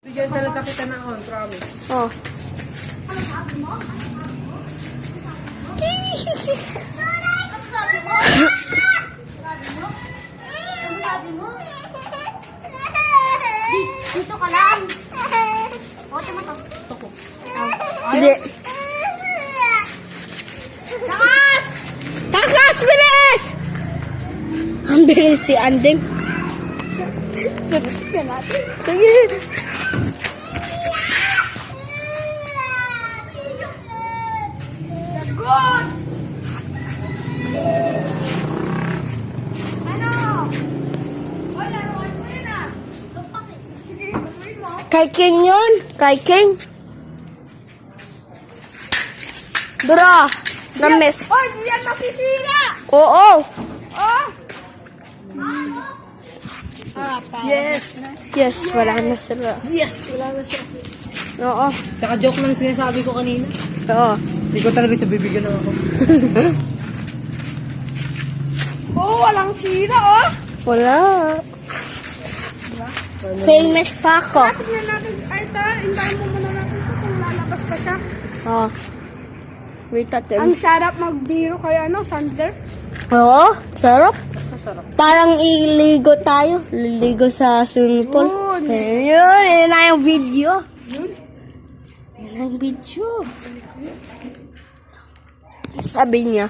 Diyan talaga kita na on, promise. Oh. Ano sabi mo? Dito ka lang. Ote mo to. Hindi. Takas! Takas! Bilis! Ang bilis si Anding. Sige. Sagot! Ano? Wala, laruan ko yun ah. Sige, gawin mo. Kay King yun. Kay King. Bro. Na-miss. Oy, di yan masisira! Oo. Oh! Yes. Yes, wala na sila. Yes! Wala na siya. Oo. Tsaka joke lang sinasabi ko kanina. Oo. Hindi ko talaga siya bibigyan ng ako. Oh, walang sira oh! Wala. Famous pa ako. Tignan natin, ay hintayin mo muna natin ito kung lalabas pa siya. Oo. Wait natin. Ang sarap magbiro kaya ano, Sander? Oo, sarap. Masarap. Parang iligo tayo. Liligo sa swimming pool. Yun. Ayun, yun na yung video. Yun na yung video. Sabi niya.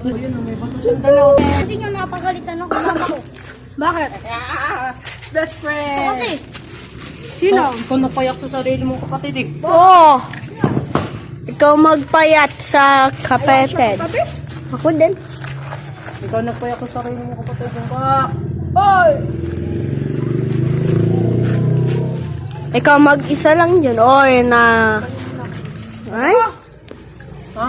Ayun, may bato siyang dalaw. Kasi nga napagalitan ako mama ko. Bakit? Best friend! Ito kasi, Sino? Ikaw napayak sa sarili mong kapatid eh. Oo. Ikaw magpayat sa kapatid. Ako din. Ikaw nagpayak sa sarili mong kapatid yung ba? Hoy! Ikaw mag-isa lang dyan. Oy, na... Ay, Ha?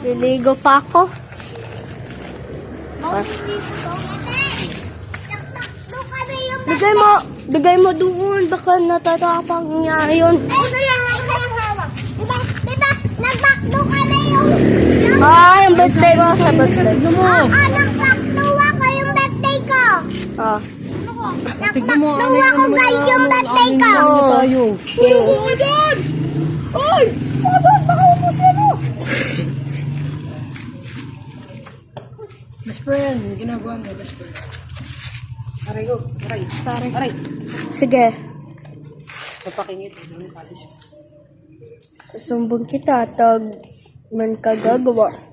liligo pa ako. Bigay mo doon. Baka natatapang niya yun. Diba, nagbakdo kami yung... Ay, yung birthday ko sa birthday. Tignan mo! nagbakdo ako yung birthday ko. Ah. Tignan mo! Nagbakdo ako guys yung birthday ko. Ano tayo? Oh my God! Oy! Baka upos yan o. Best friend! Ginagawa mo, best friend. Aray ko! Aray! Aray! Sige. Sa pakingit, hindi mo kalis. Susumbong kita. Tag man ka gagawa.